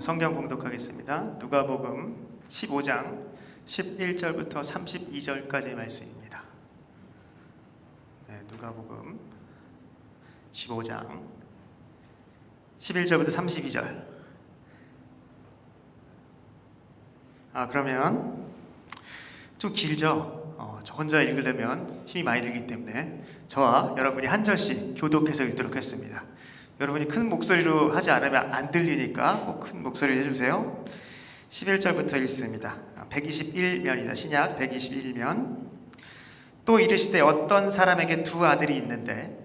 성경 공독하겠습니다. 누가복음 15장 11절부터 32절까지의 말씀입니다. 누가복음 15장 11절부터 32절. 그러면 좀 길죠? 저 혼자 읽으려면 힘이 많이 들기 때문에 저와 여러분이 한 절씩 교독해서 읽도록 했습니다. 여러분이 큰 목소리로 하지 않으면 안 들리니까 꼭 큰 목소리로 해주세요. 11절부터 읽습니다. 121면이다. 신약 121면. 또 이르시되 어떤 사람에게 두 아들이 있는데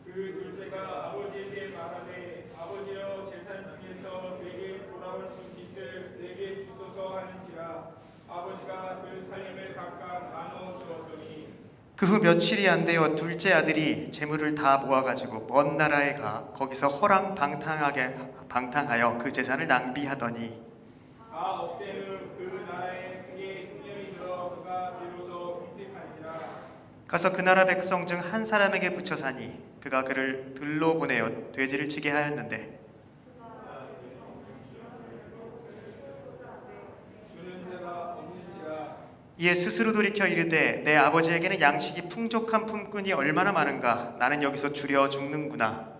그 둘째가 아버지에게 말하되 아버지여 재산 중에서 내게 돌아올 빚을 내게 주소서 하는지라 아버지가 그 살림을 각각 나누어 주었더니 그 후 며칠이 안 되어 둘째 아들이 재물을 다 모아가지고 먼 나라에 가 거기서 허랑방탕하여 그 재산을 낭비하더니 다 없앤 후 그 나라에 크게 흉년이 들어 그가 비로소 빈택한지라 가서 그 나라 백성 중 한 사람에게 붙여 사니 그가 그를 들로 보내어 돼지를 치게 하였는데 주는 데가 없는지라 이에 스스로 돌이켜 이르되 내 아버지에게는 양식이 풍족한 품꾼이 얼마나 많은가 나는 여기서 주려 죽는구나.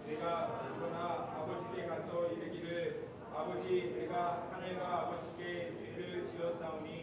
내가 일어나 아버지께 가서 이르기를 아버지 내가 하늘과 아버지께 죄를 지었사오니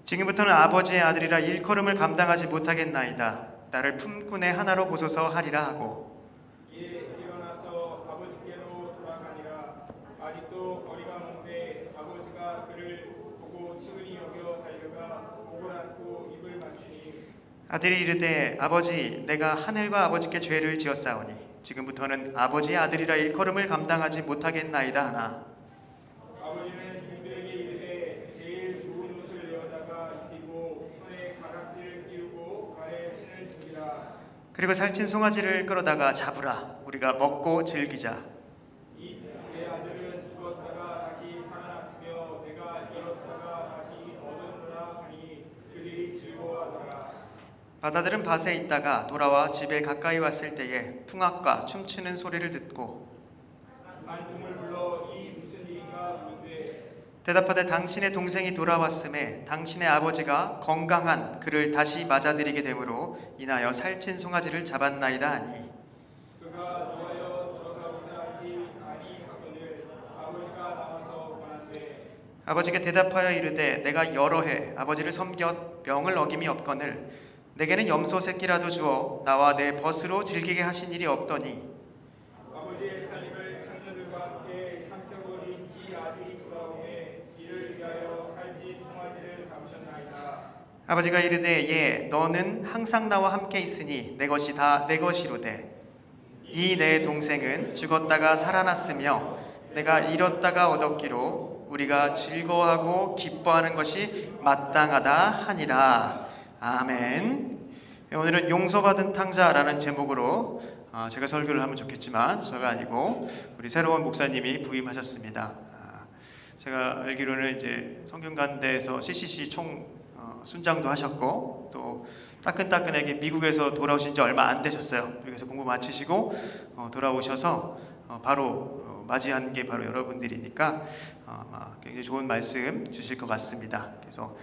지금부터는 아버지의 아들이라 일컬음을 감당하지 못하겠나이다. 나를 품꾼의 하나로 보소서 하리라 하고 이에 일어나서 아버지께로 돌아가니라. 아직도 거리가 먼데 아버지가 그를 보고 측은히 여겨 달려가 목을 안고 입을 맞추니 아들이 이르되 아버지 내가 하늘과 아버지께 죄를 지었사오니 지금부터는 아버지의 아들이라 일컬음을 감당하지 못하겠나이다 하나 아버지는 종들에게 이르되 제일 좋은 옷을 내어다가 입히고 손에 가락지를 띄우고 발에 신을 신기라. 그리고 살찐 송아지를 끌어다가 잡으라. 우리가 먹고 즐기자. 이 내 아들은 죽었다가 다시 살아났으며 내가 잃었다가 다시 얻었노라 하니 그들이 즐거워하더라. 바다들은 밭에 있다가 돌아와 집에 가까이 왔을 때에 풍악과 춤추는 소리를 듣고 단중을 불러 이 무슨 일인가 묻는데 대답하되 당신의 동생이 돌아왔음에 당신의 아버지가 건강한 그를 다시 맞아들이게 되므로 인하여 살찐 송아지를 잡았나이다 하니 그가 노하여 들어가고자 하지 아니하거늘 아버지가 나와서 권한대 아버지께 대답하여 이르되 내가 여러 해 아버지를 섬겨 명을 어김이 없거늘 내게는 염소 새끼라도 주어 나와 내 벗으로 즐기게 하신 일이 없더니 아버지의 살림을 창녀들과 함께 삼켜버린 이 아들이 돌아오매 이를 위하여 살찐 송아지를 잡으셨나이다. 아버지가 이르되 예 너는 항상 나와 함께 있으니 내 것이 다 내 것이로되 이 내 동생은 죽었다가 살아났으며 내가 잃었다가 얻었기로 우리가 즐거워하고 기뻐하는 것이 마땅하다 하니라. 아멘. 오늘은 용서받은 탕자라는 제목으로 제가 설교를 하면 좋겠지만 저가 아니고 우리 새로운 목사님이 부임하셨습니다. 제가 알기로는 이제 성균관대에서 CCC 총 순장도 하셨고 또 따끈따끈하게 미국에서 돌아오신 지 얼마 안 되셨어요. 미국에서 공부 마치시고 돌아오셔서 바로 맞이한 게 바로 여러분들이니까 아마 굉장히 좋은 말씀 주실 것 같습니다. 그래서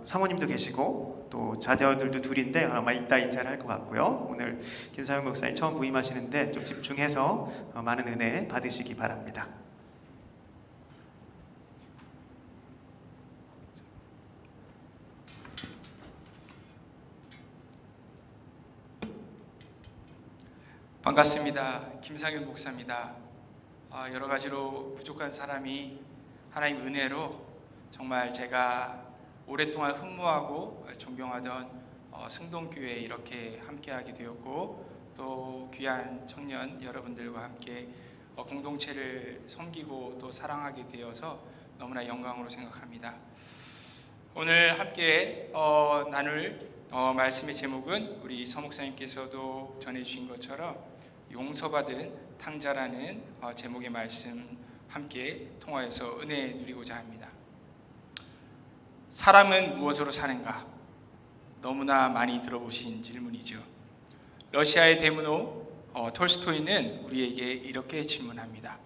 사모님도 계시고 또 자녀들도 둘인데 아마 이따 인사를 할 것 같고요. 오늘 김사영 목사님 처음 부임하시는데 좀 집중해서 많은 은혜 받으시기 바랍니다. 반갑습니다. 김상현 목사입니다. 여러 가지로 부족한 사람이 하나님 은혜로 정말 제가 오랫동안 흠모하고 존경하던 승동교회에 이렇게 함께하게 되었고 또 귀한 청년 여러분들과 함께 공동체를 섬기고 또 사랑하게 되어서 너무나 영광으로 생각합니다. 오늘 함께 나눌 말씀의 제목은 우리 서목사님께서도 전해주신 것처럼 용서받은 탕자라는 제목의 말씀 함께 통하여서 은혜 누리고자 합니다. 사람은 무엇으로 사는가? 너무나 많이 들어보신 질문이죠. 러시아의 대문호 톨스토이는 우리에게 이렇게 질문합니다.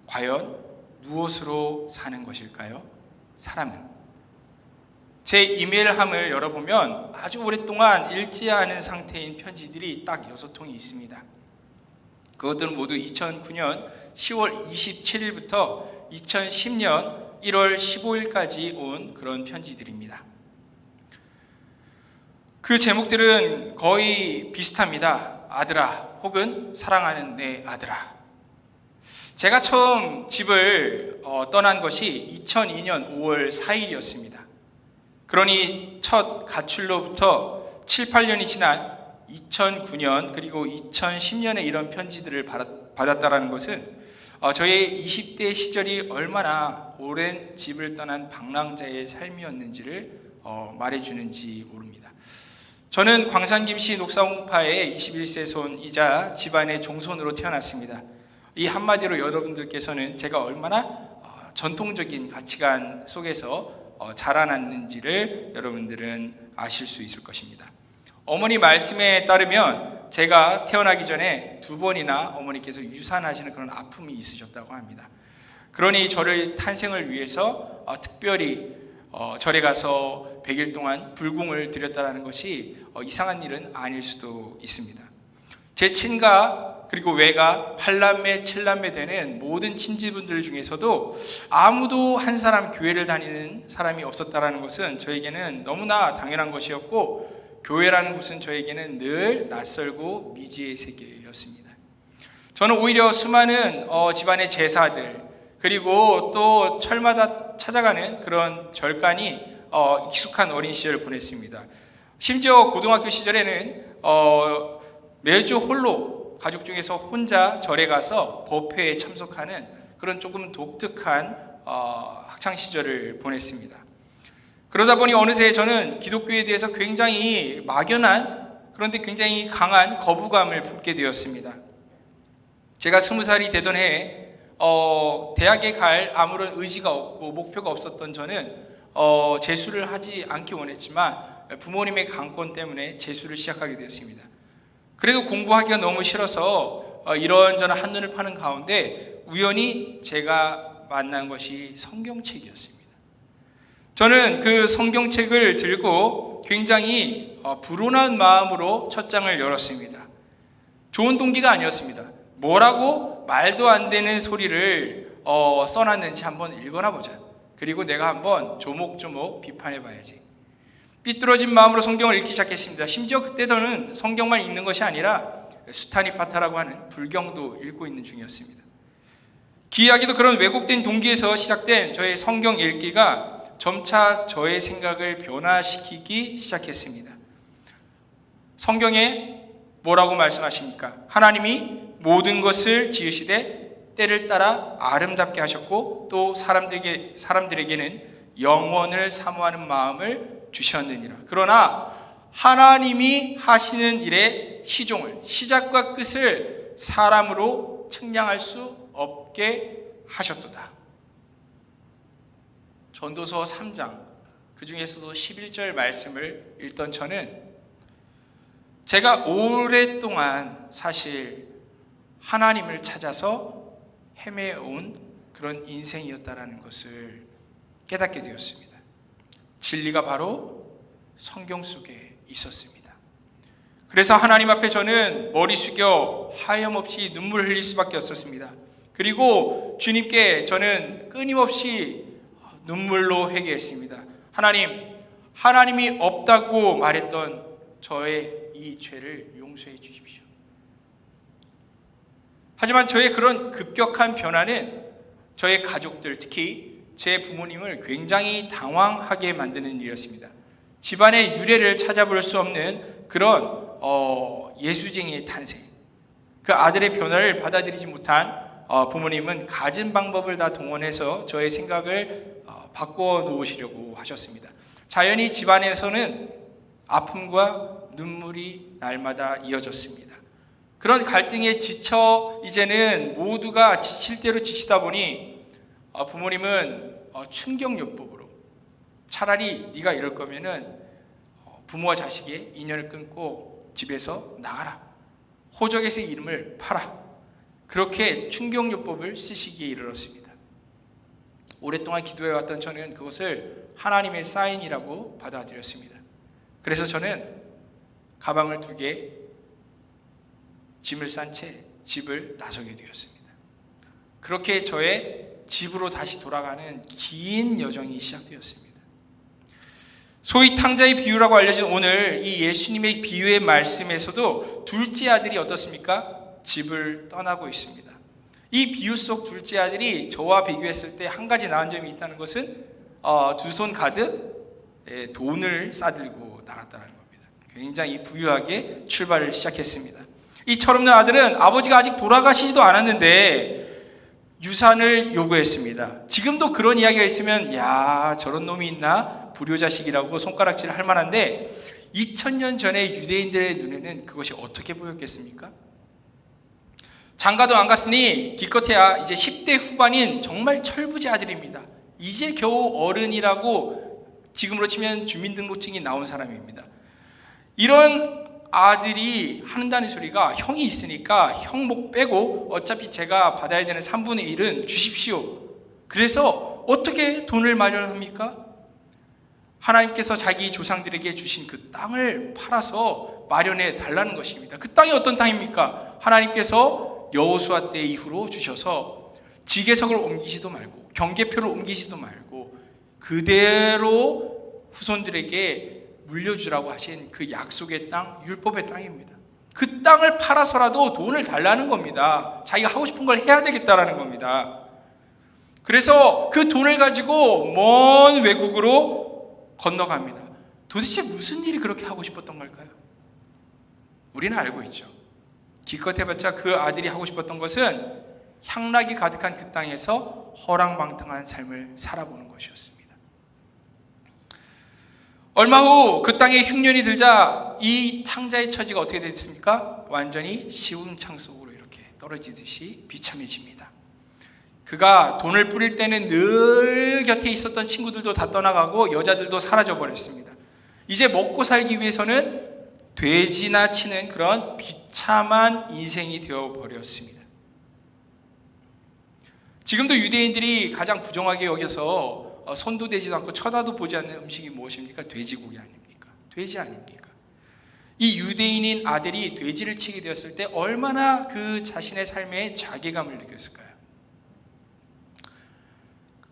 과연 무엇으로 사는 것일까요? 사람은. 제 이메일함을 열어보면 아주 오랫동안 읽지 않은 상태인 편지들이 딱 6통이 있습니다. 그것들은 모두 2009년 10월 27일부터 2010년 1월 15일까지 온 그런 편지들입니다. 그 제목들은 거의 비슷합니다. 아들아, 혹은 사랑하는 내 아들아. 제가 처음 집을 떠난 것이 2002년 5월 4일이었습니다. 그러니 첫 가출로부터 7, 8년이 지난 2009년 그리고 2010년에 이런 편지들을 받았다는 것은 저의 20대 시절이 얼마나 오랜 집을 떠난 방랑자의 삶이었는지를 말해주는지 모릅니다. 저는 광산김씨 녹사홍파의 21세 손이자 집안의 종손으로 태어났습니다. 이 한마디로 여러분들께서는 제가 얼마나 전통적인 가치관 속에서 자라났는지를 여러분들은 아실 수 있을 것입니다. 어머니 말씀에 따르면 제가 태어나기 전에 2번이나 어머니께서 유산하시는 그런 아픔이 있으셨다고 합니다. 그러니 저를 탄생을 위해서 특별히 절에 가서 100일 동안 불궁을 드렸다는 것이 이상한 일은 아닐 수도 있습니다. 제 친가 그리고 외가 8남매 7남매 되는 모든 친지분들 중에서도 아무도 한 사람 교회를 다니는 사람이 없었다는 것은 저에게는 너무나 당연한 것이었고, 교회라는 곳은 저에게는 늘 낯설고 미지의 세계였습니다. 저는 오히려 수많은 집안의 제사들 그리고 또 철마다 찾아가는 그런 절간이 익숙한 어린 시절을 보냈습니다. 심지어 고등학교 시절에는 매주 홀로 가족 중에서 혼자 절에 가서 법회에 참석하는 그런 조금 독특한 학창 시절을 보냈습니다. 그러다 보니 어느새 저는 기독교에 대해서 굉장히 막연한, 그런데 굉장히 강한 거부감을 품게 되었습니다. 제가 20살이 되던 해에 대학에 갈 아무런 의지가 없고 목표가 없었던 저는 재수를 하지 않기 원했지만 부모님의 강권 때문에 재수를 시작하게 되었습니다. 그래도 공부하기가 너무 싫어서 이런저런 한눈을 파는 가운데 우연히 제가 만난 것이 성경책이었습니다. 저는 그 성경책을 들고 굉장히 불온한 마음으로 첫 장을 열었습니다. 좋은 동기가 아니었습니다. 뭐라고 말도 안 되는 소리를 써놨는지 한번 읽어나 보자. 그리고 내가 한번 조목조목 비판해 봐야지. 삐뚤어진 마음으로 성경을 읽기 시작했습니다. 심지어 그때는 성경만 읽는 것이 아니라 수타니파타라고 하는 불경도 읽고 있는 중이었습니다. 기이하게도 그런 왜곡된 동기에서 시작된 저의 성경 읽기가 점차 저의 생각을 변화시키기 시작했습니다. 성경에 뭐라고 말씀하십니까? 하나님이 모든 것을 지으시되 때를 따라 아름답게 하셨고 또 사람들에게는 영원을 사모하는 마음을 주셨느니라. 그러나 하나님이 하시는 일의 시종을, 시작과 끝을 사람으로 측량할 수 없게 하셨도다. 전도서 3장 그 중에서도 11절 말씀을 읽던 저는 제가 오랫동안 사실 하나님을 찾아서 헤매온 그런 인생이었다라는 것을 깨닫게 되었습니다. 진리가 바로 성경 속에 있었습니다. 그래서 하나님 앞에 저는 머리 숙여 하염없이 눈물을 흘릴 수밖에 없었습니다. 그리고 주님께 저는 끊임없이 눈물로 회개했습니다. 하나님이 없다고 말했던 저의 이 죄를 용서해 주십시오. 하지만 저의 그런 급격한 변화는 저의 가족들, 특히 제 부모님을 굉장히 당황하게 만드는 일이었습니다. 집안의 유래를 찾아볼 수 없는 그런 예수쟁이의 탄생, 그 아들의 변화를 받아들이지 못한 부모님은 갖은 방법을 다 동원해서 저의 생각을 바꿔 놓으시려고 하셨습니다. 자연히 집안에서는 아픔과 눈물이 날마다 이어졌습니다. 그런 갈등에 지쳐 이제는 모두가 지칠 대로 지치다 보니 부모님은 충격요법으로 차라리 네가 이럴 거면은 부모와 자식의 인연을 끊고 집에서 나가라, 호적에서 이름을 팔아, 그렇게 충격요법을 쓰시기에 이르렀습니다. 오랫동안 기도해왔던 저는 그것을 하나님의 사인이라고 받아들였습니다. 그래서 저는 가방을 2개, 짐을 싼 채 집을 나서게 되었습니다. 그렇게 저의 집으로 다시 돌아가는 긴 여정이 시작되었습니다. 소위 탕자의 비유라고 알려진 오늘 이 예수님의 비유의 말씀에서도 둘째 아들이 어떻습니까? 집을 떠나고 있습니다. 이 비유 속 둘째 아들이 저와 비교했을 때 한 가지 나은 점이 있다는 것은 2손 가득 돈을 싸들고 나갔다는 겁니다. 굉장히 부유하게 출발을 시작했습니다. 이 철없는 아들은 아버지가 아직 돌아가시지도 않았는데 유산을 요구했습니다. 지금도 그런 이야기가 있으면 야, 저런 놈이 있나? 불효자식이라고 손가락질을 할 만한데 2000년 전에 유대인들의 눈에는 그것이 어떻게 보였겠습니까? 장가도 안 갔으니 기껏해야 이제 10대 후반인 정말 철부지 아들입니다. 이제 겨우 어른이라고 지금으로 치면 주민등록증이 나온 사람입니다. 이런 아들이 한다는 소리가 형이 있으니까 형 목 빼고 어차피 제가 받아야 되는 3분의 1은 주십시오. 그래서 어떻게 돈을 마련합니까? 하나님께서 자기 조상들에게 주신 그 땅을 팔아서 마련해 달라는 것입니다. 그 땅이 어떤 땅입니까? 하나님께서 여호수아 때 이후로 주셔서 지계석을 옮기지도 말고 경계표를 옮기지도 말고 그대로 후손들에게 물려주라고 하신 그 약속의 땅, 율법의 땅입니다. 그 땅을 팔아서라도 돈을 달라는 겁니다. 자기가 하고 싶은 걸 해야 되겠다라는 겁니다. 그래서 그 돈을 가지고 먼 외국으로 건너갑니다. 도대체 무슨 일이 그렇게 하고 싶었던 걸까요? 우리는 알고 있죠. 기껏 해봤자 그 아들이 하고 싶었던 것은 향락이 가득한 그 땅에서 허랑방탕한 삶을 살아보는 것이었습니다. 얼마 후 그 땅에 흉년이 들자 이 탕자의 처지가 어떻게 됐습니까? 완전히 시궁창 속으로 이렇게 떨어지듯이 비참해집니다. 그가 돈을 뿌릴 때는 늘 곁에 있었던 친구들도 다 떠나가고 여자들도 사라져 버렸습니다. 이제 먹고 살기 위해서는 돼지나 치는 그런 비참한 인생이 되어버렸습니다. 지금도 유대인들이 가장 부정하게 여겨서 손도 대지도 않고 쳐다도 보지 않는 음식이 무엇입니까? 돼지고기 아닙니까? 돼지 아닙니까? 이 유대인인 아들이 돼지를 치게 되었을 때 얼마나 그 자신의 삶에 자괴감을 느꼈을까요?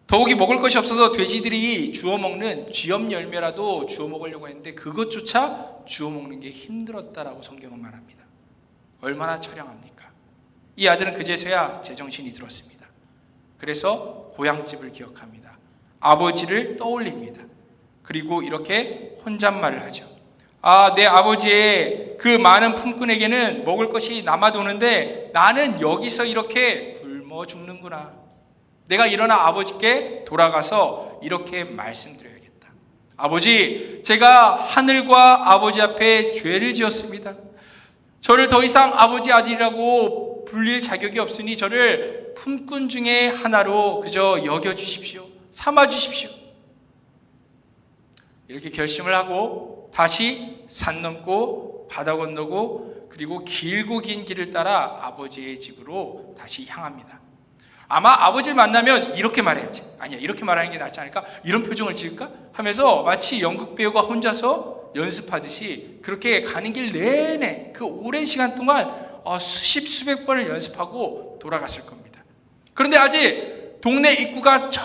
더욱이 먹을 것이 없어서 돼지들이 주워 먹는 쥐염 열매라도 주워 먹으려고 했는데 그것조차 주워 먹는 게 힘들었다라고 성경은 말합니다. 얼마나 처량합니까? 이 아들은 그제서야 제정신이 들었습니다. 그래서 고향집을 기억합니다. 아버지를 떠올립니다. 그리고 이렇게 혼잣말을 하죠. 내 아버지의 그 많은 품꾼에게는 먹을 것이 남아도는데 나는 여기서 이렇게 굶어 죽는구나. 내가 일어나 아버지께 돌아가서 이렇게 말씀드려야겠다. 아버지, 제가 하늘과 아버지 앞에 죄를 지었습니다. 저를 더 이상 아버지 아들이라고 불릴 자격이 없으니 저를 품꾼 중에 하나로 그저 여겨주십시오. 삼아주십시오. 이렇게 결심을 하고 다시 산 넘고 바다 건너고 그리고 길고 긴 길을 따라 아버지의 집으로 다시 향합니다. 아마 아버지를 만나면 이렇게 말해야지. 아니야, 이렇게 말하는 게 낫지 않을까? 이런 표정을 지을까? 하면서 마치 연극 배우가 혼자서 연습하듯이 그렇게 가는 길 내내 그 오랜 시간 동안 수십 수백 번을 연습하고 돌아갔을 겁니다. 그런데 아직 동네 입구가 저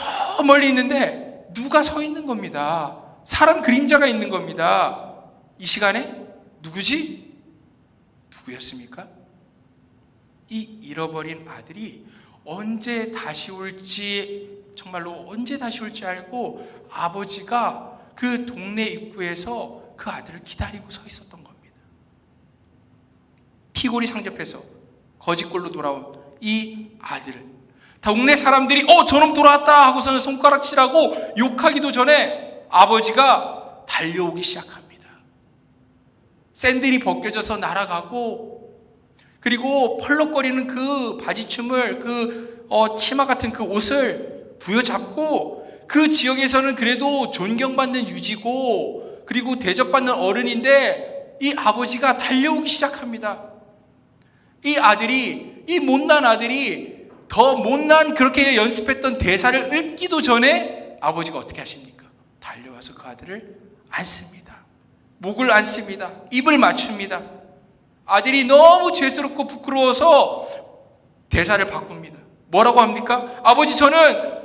멀리 있는데 누가 서 있는 겁니다. 사람 그림자가 있는 겁니다. 이 시간에 누구지? 누구였습니까? 이 잃어버린 아들이 언제 다시 올지, 정말로 언제 다시 올지 알고 아버지가 그 동네 입구에서 그 아들을 기다리고 서 있었던 겁니다. 피골이 상접해서 거짓골로 돌아온 이 아들, 동네 사람들이 저놈 돌아왔다 하고서는 손가락질하고 욕하기도 전에 아버지가 달려오기 시작합니다. 샌들이 벗겨져서 날아가고 그리고 펄럭거리는 그 바지춤을 그 치마 같은 그 옷을 부여잡고 그 지역에서는 그래도 존경받는 유지고 그리고 대접받는 어른인데 이 아버지가 달려오기 시작합니다. 이 아들이, 이 못난 아들이 더 못난 그렇게 연습했던 대사를 읽기도 전에 아버지가 어떻게 하십니까? 달려와서 그 아들을 안습니다. 목을 안습니다. 입을 맞춥니다. 아들이 너무 죄스럽고 부끄러워서 대사를 바꿉니다. 뭐라고 합니까? 아버지, 저는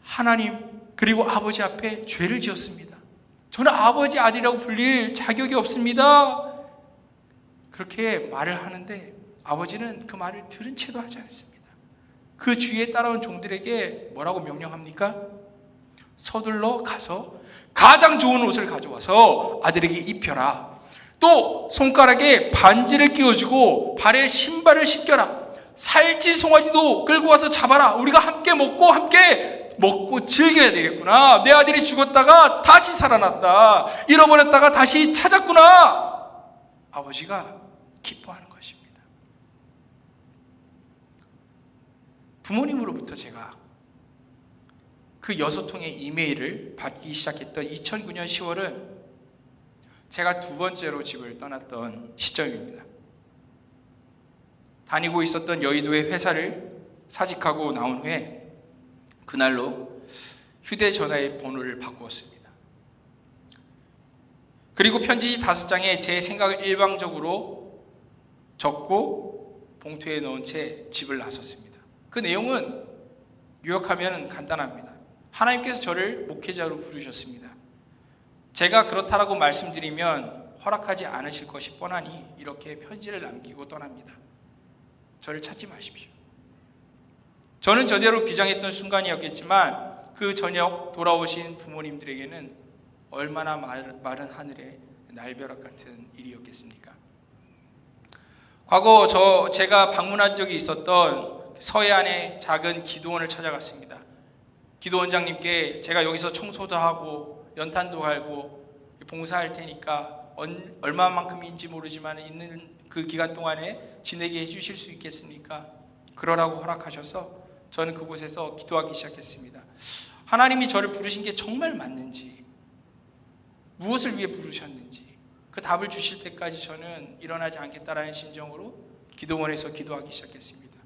하나님 그리고 아버지 앞에 죄를 지었습니다. 저는 아버지 아들이라고 불릴 자격이 없습니다. 그렇게 말을 하는데 아버지는 그 말을 들은 채도 하지 않습니다. 그 주위에 따라온 종들에게 뭐라고 명령합니까? 서둘러 가서 가장 좋은 옷을 가져와서 아들에게 입혀라. 또 손가락에 반지를 끼워주고 발에 신발을 신겨라. 살찐 송아지도 끌고 와서 잡아라. 우리가 함께 먹고 즐겨야 되겠구나. 내 아들이 죽었다가 다시 살아났다. 잃어버렸다가 다시 찾았구나. 아버지가 기뻐하는 것입니다. 부모님으로부터 제가 그 6통의 이메일을 받기 시작했던 2009년 10월은 제가 두 번째로 집을 떠났던 시점입니다. 다니고 있었던 여의도의 회사를 사직하고 나온 후에 그날로 휴대전화의 번호를 바꾸었습니다. 그리고 편지 5장에 제 생각을 일방적으로 적고 봉투에 넣은 채 집을 나섰습니다. 그 내용은 요약하면 간단합니다. 하나님께서 저를 목회자로 부르셨습니다. 제가 그렇다라고 말씀드리면 허락하지 않으실 것이 뻔하니 이렇게 편지를 남기고 떠납니다. 저를 찾지 마십시오. 저는 저대로 비장했던 순간이었겠지만 그 저녁 돌아오신 부모님들에게는 얼마나 마른 하늘의 날벼락 같은 일이었겠습니까? 과거 제가 방문한 적이 있었던 서해안의 작은 기도원을 찾아갔습니다. 기도원장님께 제가 여기서 청소도 하고 연탄도 갈고 봉사할 테니까 얼마만큼인지 모르지만 있는 그 기간 동안에 지내게 해주실 수 있겠습니까? 그러라고 허락하셔서 저는 그곳에서 기도하기 시작했습니다. 하나님이 저를 부르신 게 정말 맞는지, 무엇을 위해 부르셨는지 그 답을 주실 때까지 저는 일어나지 않겠다라는 심정으로 기도원에서 기도하기 시작했습니다.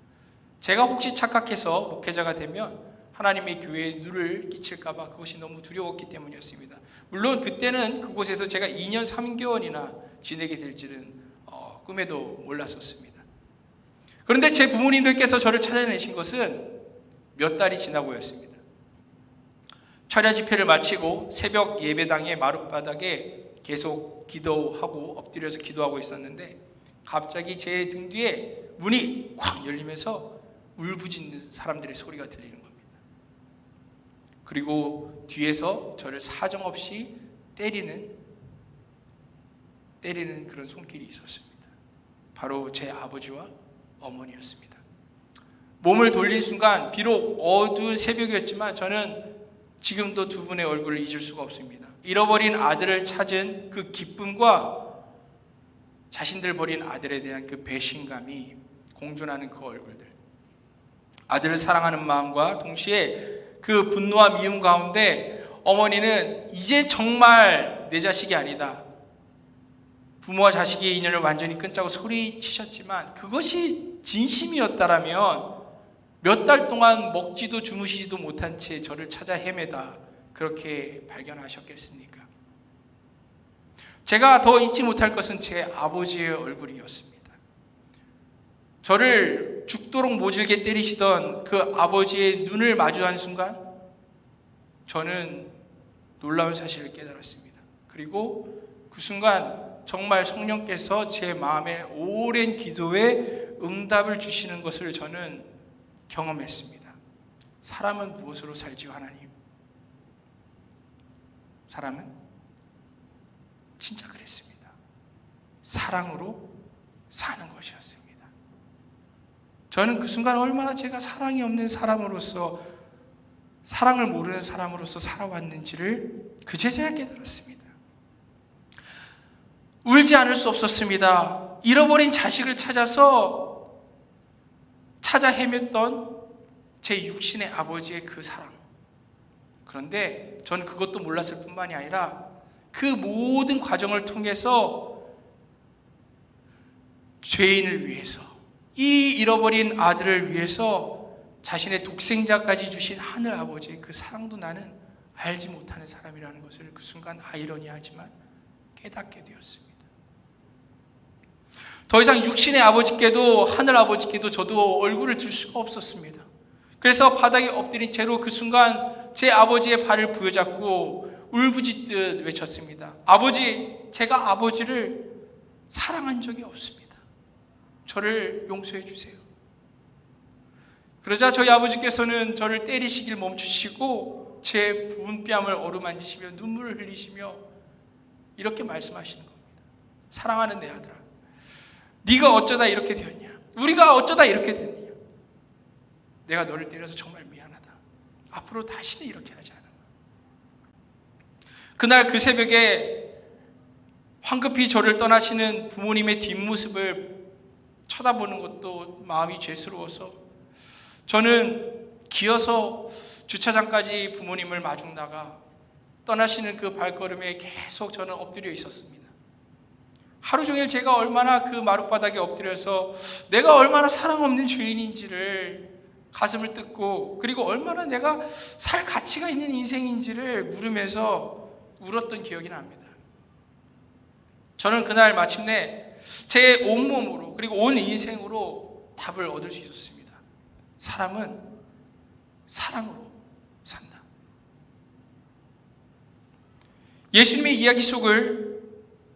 제가 혹시 착각해서 목회자가 되면 하나님의 교회에 누를 끼칠까 봐 그것이 너무 두려웠기 때문이었습니다. 물론 그때는 그곳에서 제가 2년 3개월이나 지내게 될지는 꿈에도 몰랐었습니다. 그런데 제 부모님들께서 저를 찾아내신 것은 몇 달이 지나고였습니다. 철야 집회를 마치고 새벽 예배당의 마룻바닥에 계속 기도하고 엎드려서 기도하고 있었는데 갑자기 제 등 뒤에 문이 콱 열리면서 울부짖는 사람들의 소리가 들리는 겁니다. 그리고 뒤에서 저를 사정없이 때리는 그런 손길이 있었습니다. 바로 제 아버지와 어머니였습니다. 몸을 돌린 순간 비록 어두운 새벽이었지만 저는 지금도 두 분의 얼굴을 잊을 수가 없습니다. 잃어버린 아들을 찾은 그 기쁨과 자신들 버린 아들에 대한 그 배신감이 공존하는 그 얼굴들. 아들을 사랑하는 마음과 동시에 그 분노와 미움 가운데 어머니는 이제 정말 내 자식이 아니다. 부모와 자식의 인연을 완전히 끊자고 소리치셨지만 그것이 진심이었다라면 몇 달 동안 먹지도 주무시지도 못한 채 저를 찾아 헤매다 그렇게 발견하셨겠습니까? 제가 더 잊지 못할 것은 제 아버지의 얼굴이었습니다. 저를 죽도록 모질게 때리시던 그 아버지의 눈을 마주한 순간 저는 놀라운 사실을 깨달았습니다. 그리고 그 순간 정말 성령께서 제 마음에 오랜 기도에 응답을 주시는 것을 저는 경험했습니다. 사람은 무엇으로 살지요, 하나님? 사람은 진짜 그랬습니다. 사랑으로 사는 것이었습니다. 저는 그 순간 얼마나 제가 사랑이 없는 사람으로서, 사랑을 모르는 사람으로서 살아왔는지를 그제서야 깨달았습니다. 울지 않을 수 없었습니다. 잃어버린 자식을 찾아 헤맸던 제 육신의 아버지의 그 사랑. 그런데 저는 그것도 몰랐을 뿐만이 아니라 그 모든 과정을 통해서 죄인을 위해서 이 잃어버린 아들을 위해서 자신의 독생자까지 주신 하늘 아버지의 그 사랑도 나는 알지 못하는 사람이라는 것을 그 순간 아이러니하지만 깨닫게 되었습니다. 더 이상 육신의 아버지께도 하늘 아버지께도 저도 얼굴을 들 수가 없었습니다. 그래서 바닥에 엎드린 채로 그 순간 제 아버지의 발을 부여잡고 울부짖듯 외쳤습니다. 아버지, 제가 아버지를 사랑한 적이 없습니다. 저를 용서해 주세요. 그러자 저희 아버지께서는 저를 때리시길 멈추시고 제 부은 뺨을 어루만지시며 눈물을 흘리시며 이렇게 말씀하시는 겁니다. 사랑하는 내 아들아, 네가 어쩌다 이렇게 되었냐? 우리가 어쩌다 이렇게 됐냐? 내가 너를 때려서 정말 미안하다. 앞으로 다시는 이렇게 하지 않아. 그날 그 새벽에 황급히 저를 떠나시는 부모님의 뒷모습을 쳐다보는 것도 마음이 죄스러워서 저는 기어서 주차장까지 부모님을 마중 나가 떠나시는 그 발걸음에 계속 저는 엎드려 있었습니다. 하루 종일 제가 얼마나 그 마룻바닥에 엎드려서 내가 얼마나 사랑 없는 죄인인지를 가슴을 뜯고 그리고 얼마나 내가 살 가치가 있는 인생인지를 물으면서 울었던 기억이 납니다. 저는 그날 마침내 제 온몸으로 그리고 온 인생으로 답을 얻을 수 있었습니다. 사람은 사랑으로 산다. 예수님의 이야기 속을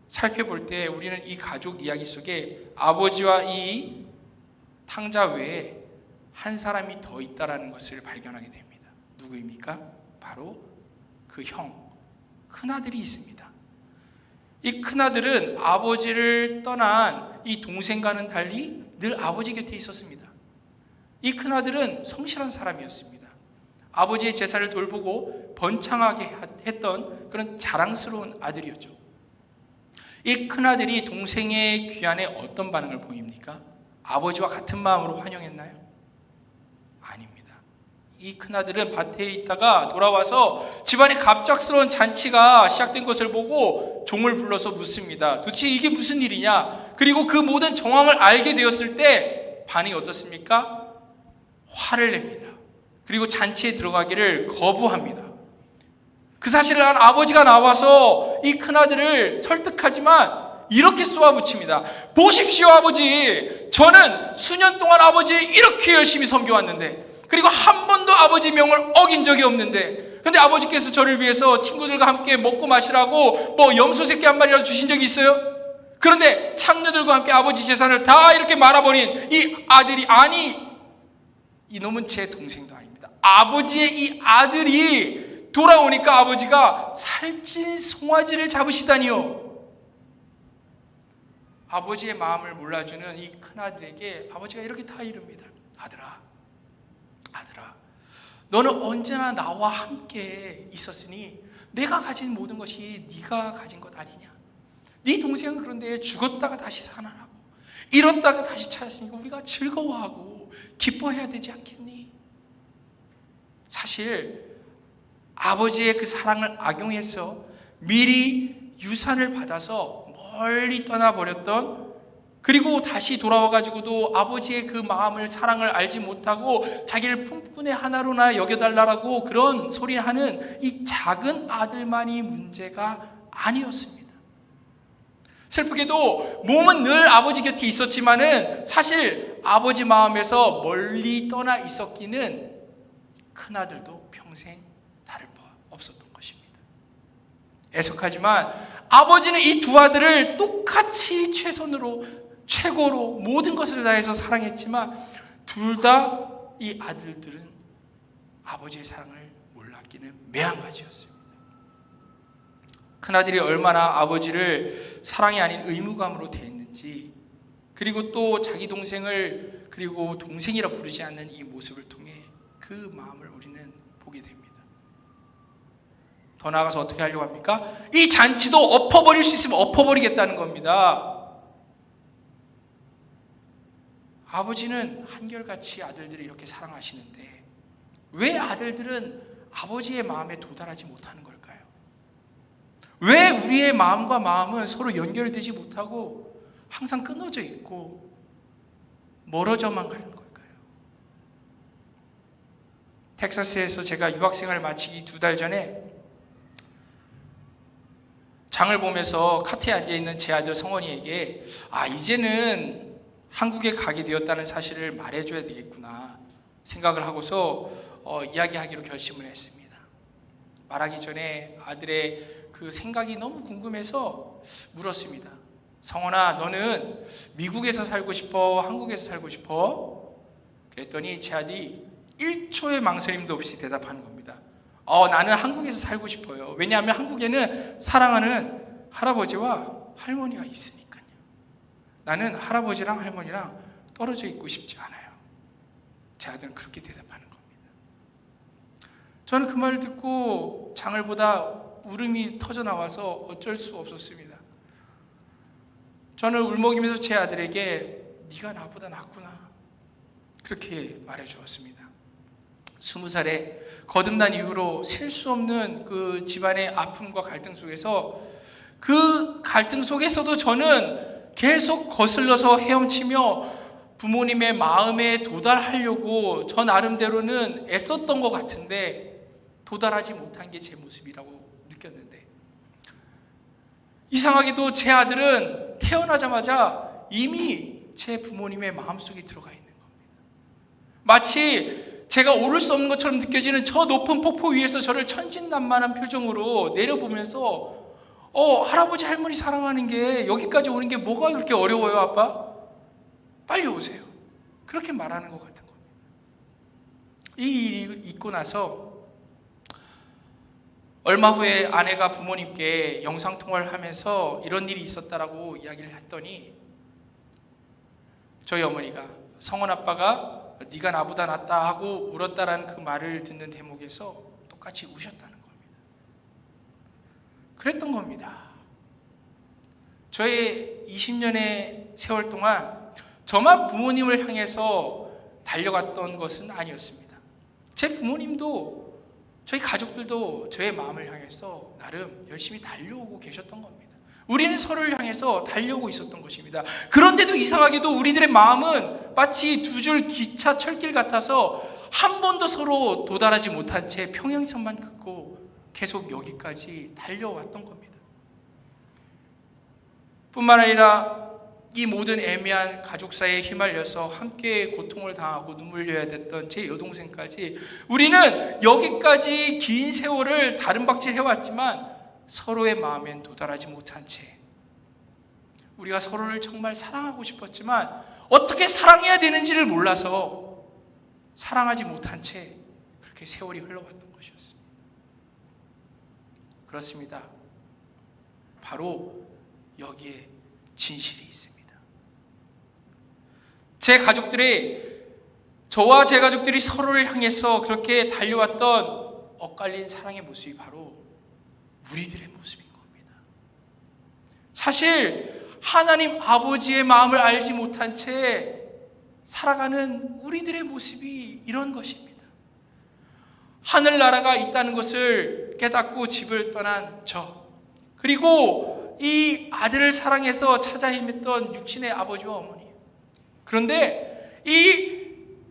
살펴볼 때 우리는 이 가족 이야기 속에 아버지와 이 탕자 외에 한 사람이 더 있다라는 것을 발견하게 됩니다. 누구입니까? 바로 그 형, 큰아들이 있습니다. 이 큰아들은 아버지를 떠난 이 동생과는 달리 늘 아버지 곁에 있었습니다. 이 큰아들은 성실한 사람이었습니다. 아버지의 제사를 돌보고 번창하게 했던 그런 자랑스러운 아들이었죠. 이 큰아들이 동생의 귀환에 어떤 반응을 보입니까? 아버지와 같은 마음으로 환영했나요? 아닙니다. 이 큰아들은 밭에 있다가 돌아와서 집안에 갑작스러운 잔치가 시작된 것을 보고 종을 불러서 묻습니다. 도대체 이게 무슨 일이냐? 그리고 그 모든 정황을 알게 되었을 때 반응이 어떻습니까? 화를 냅니다. 그리고 잔치에 들어가기를 거부합니다. 그 사실을 안 아버지가 나와서 이 큰아들을 설득하지만 이렇게 쏘아붙입니다. 보십시오 아버지, 저는 수년 동안 아버지 이렇게 열심히 섬겨왔는데 그리고 한 번도 아버지 명을 어긴 적이 없는데 근데 아버지께서 저를 위해서 친구들과 함께 먹고 마시라고 염소 새끼 한 마리라도 주신 적이 있어요? 그런데 창녀들과 함께 아버지 재산을 다 이렇게 말아버린 이 아들이, 아니 이놈은 제 동생도 아닙니다. 아버지의 이 아들이 돌아오니까 아버지가 살찐 송아지를 잡으시다니요. 아버지의 마음을 몰라주는 이 큰아들에게 아버지가 이렇게 다 이릅니다. 아들아, 너는 언제나 나와 함께 있었으니 내가 가진 모든 것이 네가 가진 것 아니냐. 네 동생은 그런데 죽었다가 다시 살아나고 잃었다가 다시 찾았으니까 우리가 즐거워하고 기뻐해야 되지 않겠니? 사실 아버지의 그 사랑을 악용해서 미리 유산을 받아서 멀리 떠나버렸던, 그리고 다시 돌아와가지고도 아버지의 그 마음을, 사랑을 알지 못하고 자기를 품꾼의 하나로나 여겨달라고 그런 소리를 하는 이 작은 아들만이 문제가 아니었습니다. 슬프게도 몸은 늘 아버지 곁에 있었지만은 사실 아버지 마음에서 멀리 떠나 있었기는 큰아들도 평생 다를 바 없었던 것입니다. 애석하지만 아버지는 이 두 아들을 똑같이 최고로 모든 것을 다해서 사랑했지만 둘 다 이 아들들은 아버지의 사랑을 몰랐기는 매한가지였습니다. 큰아들이 얼마나 아버지를 사랑이 아닌 의무감으로 대했는지, 그리고 또 자기 동생을 그리고 동생이라 부르지 않는 이 모습을 통해 그 마음을 우리는 보게 됩니다. 더 나아가서 어떻게 하려고 합니까? 이 잔치도 엎어버릴 수 있으면 엎어버리겠다는 겁니다. 아버지는 한결같이 아들들을 이렇게 사랑하시는데 왜 아들들은 아버지의 마음에 도달하지 못하는 걸까요? 왜 우리의 마음과 마음은 서로 연결되지 못하고 항상 끊어져 있고 멀어져만 가는 걸까요? 텍사스에서 제가 유학생활을 마치기 2달 전에 장을 보면서 카트에 앉아있는 제 아들 성원이에게 이제는 한국에 가게 되었다는 사실을 말해줘야 되겠구나 생각을 하고서 이야기하기로 결심을 했습니다. 말하기 전에 아들의 그 생각이 너무 궁금해서 물었습니다. 성원아, 너는 미국에서 살고 싶어? 한국에서 살고 싶어? 그랬더니 제 아들이 1초의 망설임도 없이 대답하는 겁니다. 나는 한국에서 살고 싶어요. 왜냐하면 한국에는 사랑하는 할아버지와 할머니가 있으니까요. 나는 할아버지랑 할머니랑 떨어져 있고 싶지 않아요. 제 아들은 그렇게 대답하는 겁니다. 저는 그 말을 듣고 장을 보다 울음이 터져 나와서 어쩔 수 없었습니다. 저는 울먹이면서 제 아들에게 네가 나보다 낫구나 그렇게 말해 주었습니다. 20살에 거듭난 이후로 셀 수 없는 그 집안의 아픔과 갈등 속에서 그 갈등 속에서도 저는 계속 거슬러서 헤엄치며 부모님의 마음에 도달하려고 저 나름대로는 애썼던 것 같은데 도달하지 못한 게 제 모습이라고 느꼈는데, 이상하게도 제 아들은 태어나자마자 이미 제 부모님의 마음속에 들어가 있는 겁니다. 마치 제가 오를 수 없는 것처럼 느껴지는 저 높은 폭포 위에서 저를 천진난만한 표정으로 내려보면서 할아버지 할머니 사랑하는 게 여기까지 오는 게 뭐가 그렇게 어려워요 아빠? 빨리 오세요. 그렇게 말하는 것 같은 겁니다. 이 일이 있고 나서 얼마 후에 아내가 부모님께 영상통화를 하면서 이런 일이 있었다라고 이야기를 했더니 저희 어머니가 성원 아빠가 네가 나보다 낫다 하고 울었다라는 그 말을 듣는 대목에서 똑같이 우셨다는 겁니다. 그랬던 겁니다. 저의 20년의 세월 동안 저만 부모님을 향해서 달려갔던 것은 아니었습니다. 제 부모님도 저희 가족들도 저의 마음을 향해서 나름 열심히 달려오고 계셨던 겁니다. 우리는 서로를 향해서 달려오고 있었던 것입니다. 그런데도 이상하게도 우리들의 마음은 마치 두 줄 기차 철길 같아서 한 번도 서로 도달하지 못한 채 평행선만 긋고 계속 여기까지 달려왔던 겁니다. 뿐만 아니라 이 모든 애매한 가족사에 휘말려서 함께 고통을 당하고 눈물 흘려야 됐던 제 여동생까지 우리는 여기까지 긴 세월을 다름박질 해왔지만 서로의 마음엔 도달하지 못한 채 우리가 서로를 정말 사랑하고 싶었지만 어떻게 사랑해야 되는지를 몰라서 사랑하지 못한 채 그렇게 세월이 흘러갔던 것이었습니다. 그렇습니다. 바로 여기에 진실이 있습니다. 저와 제 가족들이 서로를 향해서 그렇게 달려왔던 엇갈린 사랑의 모습이 바로 우리들의 모습인 겁니다. 사실 하나님 아버지의 마음을 알지 못한 채 살아가는 우리들의 모습이 이런 것입니다. 하늘나라가 있다는 것을 깨닫고 집을 떠난 그리고 이 아들을 사랑해서 찾아 헤맸던 육신의 아버지와 어머니, 그런데 이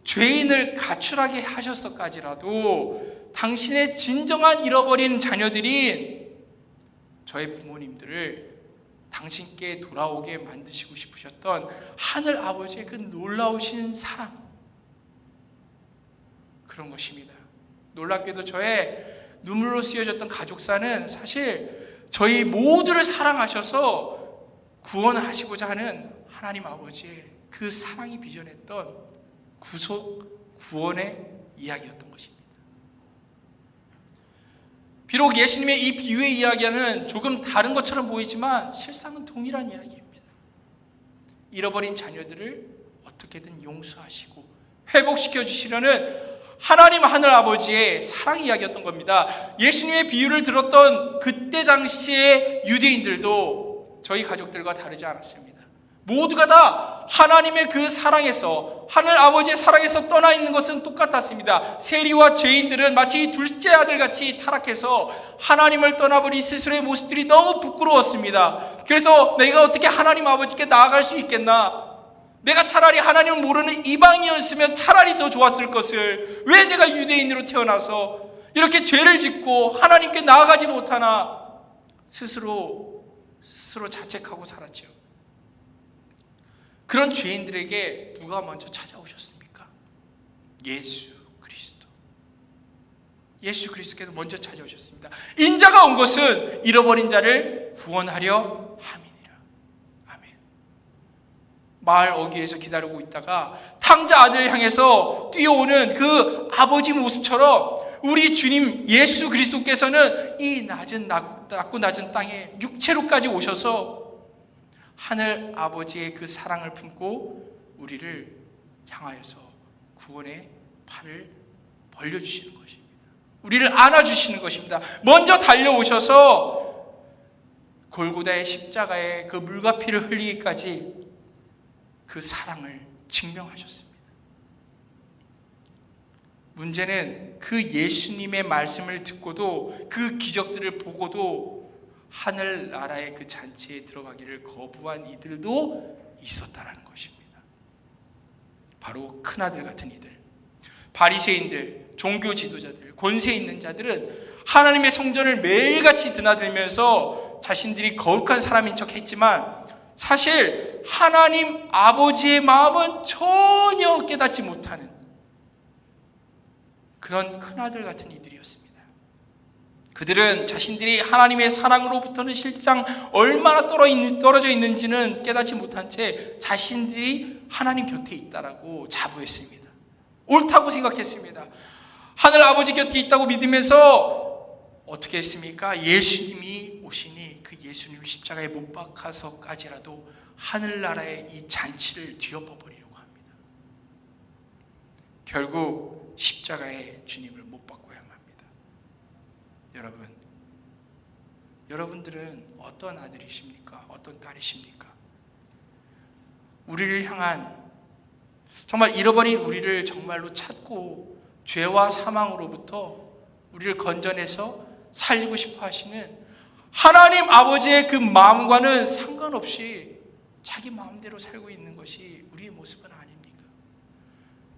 죄인을 가출하게 하셨어까지라도 당신의 진정한 잃어버린 자녀들인 저의 부모님들을 당신께 돌아오게 만드시고 싶으셨던 하늘 아버지의 그 놀라우신 사랑, 그런 것입니다. 놀랍게도 저의 눈물로 쓰여졌던 가족사는 사실 저희 모두를 사랑하셔서 구원하시고자 하는 하나님 아버지의 그 사랑이 빚어냈던 구속, 구원의 이야기였던 것입니다. 비록 예수님의 이 비유의 이야기는 조금 다른 것처럼 보이지만 실상은 동일한 이야기입니다. 잃어버린 자녀들을 어떻게든 용서하시고 회복시켜 주시려는 하나님 하늘 아버지의 사랑 이야기였던 겁니다. 예수님의 비유를 들었던 그때 당시의 유대인들도 저희 가족들과 다르지 않았습니다. 모두가 다 하나님의 그 사랑에서, 하늘 아버지의 사랑에서 떠나 있는 것은 똑같았습니다. 세리와 죄인들은 마치 둘째 아들같이 타락해서 하나님을 떠나버린 스스로의 모습들이 너무 부끄러웠습니다. 그래서 내가 어떻게 하나님 아버지께 나아갈 수 있겠나? 내가 차라리 하나님을 모르는 이방이었으면 차라리 더 좋았을 것을 왜 내가 유대인으로 태어나서 이렇게 죄를 짓고 하나님께 나아가지 못하나 스스로 자책하고 살았죠. 그런 죄인들에게 누가 먼저 찾아오셨습니까? 예수 그리스도께서 먼저 찾아오셨습니다. 인자가 온 것은 잃어버린 자를 구원하려 함이니라. 아멘. 마을 어귀에서 기다리고 있다가 탕자 아들을 향해서 뛰어오는 그 아버지 모습처럼 우리 주님 예수 그리스도께서는 이 낮고 낮은 땅에 육체로까지 오셔서 하늘 아버지의 그 사랑을 품고 우리를 향하여서 구원의 팔을 벌려주시는 것입니다. 우리를 안아주시는 것입니다. 먼저 달려오셔서 골고다의 십자가에 그 물과 피를 흘리기까지 그 사랑을 증명하셨습니다. 문제는 그 예수님의 말씀을 듣고도 그 기적들을 보고도 하늘나라의 그 잔치에 들어가기를 거부한 이들도 있었다라는 것입니다. 바로 큰아들 같은 이들, 바리새인들, 종교 지도자들, 권세 있는 자들은 하나님의 성전을 매일같이 드나들면서 자신들이 거룩한 사람인 척 했지만 사실 하나님 아버지의 마음은 전혀 깨닫지 못하는 그런 큰아들 같은 이들이었습니다. 그들은 자신들이 하나님의 사랑으로부터는 실상 얼마나 떨어져 있는지는 깨닫지 못한 채 자신들이 하나님 곁에 있다라고 자부했습니다. 옳다고 생각했습니다. 하늘 아버지 곁에 있다고 믿으면서 어떻게 했습니까? 예수님이 오시니 그 예수님을 십자가에 못 박아서까지라도 하늘나라의 이 잔치를 뒤엎어버리려고 합니다. 결국 십자가에 주님을 못 박고야만 합니다. 여러분들은 어떤 아들이십니까? 어떤 딸이십니까? 우리를 향한 정말 잃어버린 우리를 정말로 찾고 죄와 사망으로부터 우리를 건져내서 살리고 싶어 하시는 하나님 아버지의 그 마음과는 상관없이 자기 마음대로 살고 있는 것이 우리의 모습은 아닙니까?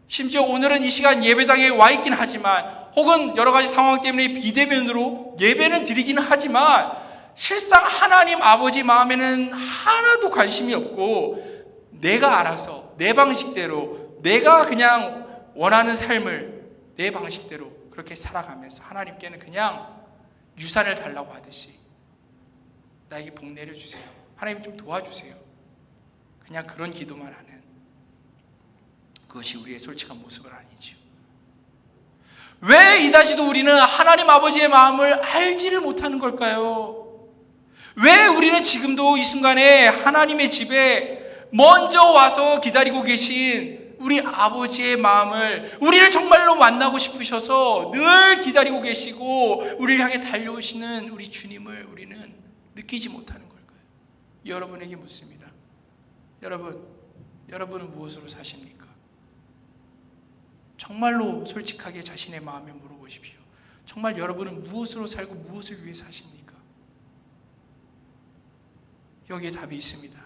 심지어 오늘은 이 시간 예배당에 와 있긴 하지만 혹은 여러 가지 상황 때문에 비대면으로 예배는 드리기는 하지만 실상 하나님 아버지 마음에는 하나도 관심이 없고 내가 알아서 내 방식대로 내가 그냥 원하는 삶을 내 방식대로 그렇게 살아가면서 하나님께는 그냥 유산을 달라고 하듯이 나에게 복 내려주세요. 하나님 좀 도와주세요. 그냥 그런 기도만 하는 그것이 우리의 솔직한 모습은 아니지요. 왜 이다지도 우리는 하나님 아버지의 마음을 알지를 못하는 걸까요? 왜 우리는 지금도 이 순간에 하나님의 집에 먼저 와서 기다리고 계신 우리 아버지의 마음을 우리를 정말로 만나고 싶으셔서 늘 기다리고 계시고 우리를 향해 달려오시는 우리 주님을 우리는 느끼지 못하는 걸까요? 여러분에게 묻습니다. 여러분은 무엇으로 사십니까? 정말로 솔직하게 자신의 마음에 물어보십시오. 정말 여러분은 무엇으로 살고 무엇을 위해 사십니까? 여기에 답이 있습니다.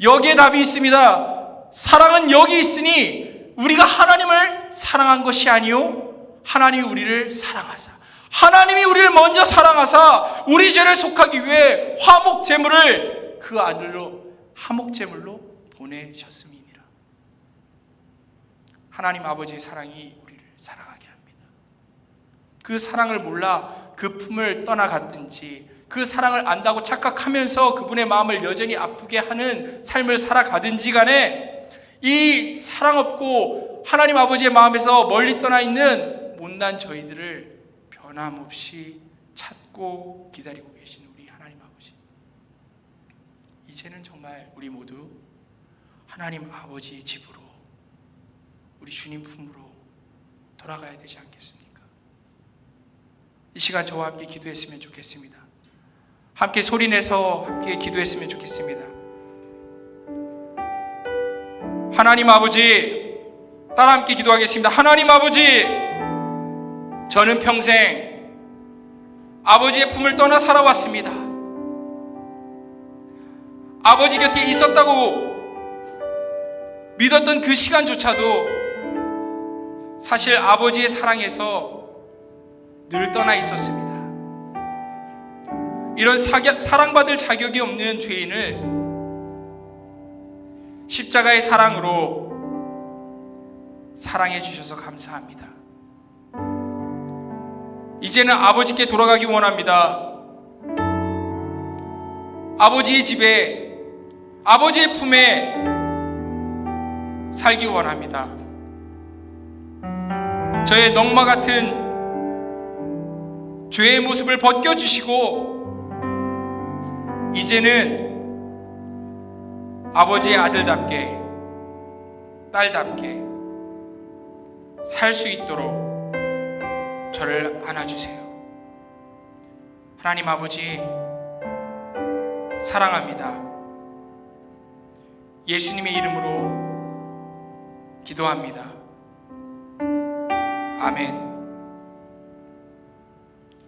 여기에 답이 있습니다. 사랑은 여기 있으니 우리가 하나님을 사랑한 것이 아니요 하나님이 우리를 사랑하사 하나님이 우리를 먼저 사랑하사 우리 죄를 속하기 위해 화목제물을 그 아들로 화목제물로 보내셨음이니라. 하나님 아버지의 사랑이 우리를 사랑하게 합니다. 그 사랑을 몰라 그 품을 떠나갔든지 그 사랑을 안다고 착각하면서 그분의 마음을 여전히 아프게 하는 삶을 살아가든지 간에 이 사랑 없고 하나님 아버지의 마음에서 멀리 떠나 있는 못난 저희들을 변함없이 찾고 기다리고 계신 우리 하나님 아버지, 이제는 정말 우리 모두 하나님 아버지의 집으로 우리 주님 품으로 돌아가야 되지 않겠습니까? 이 시간 저와 함께 기도했으면 좋겠습니다. 함께 소리내서 함께 기도했으면 좋겠습니다. 하나님 아버지, 따라 함께 기도하겠습니다. 하나님 아버지, 저는 평생 아버지의 품을 떠나 살아왔습니다. 아버지 곁에 있었다고 믿었던 그 시간조차도 사실 아버지의 사랑에서 늘 떠나 있었습니다. 이런 사랑받을 자격이 없는 죄인을 십자가의 사랑으로 사랑해 주셔서 감사합니다. 이제는 아버지께 돌아가기 원합니다. 아버지의 집에, 아버지의 품에 살기 원합니다. 저의 넝마 같은 죄의 모습을 벗겨주시고 이제는 아버지의 아들답게, 딸답게 살 수 있도록 저를 안아주세요. 하나님 아버지, 사랑합니다. 예수님의 이름으로 기도합니다. 아멘.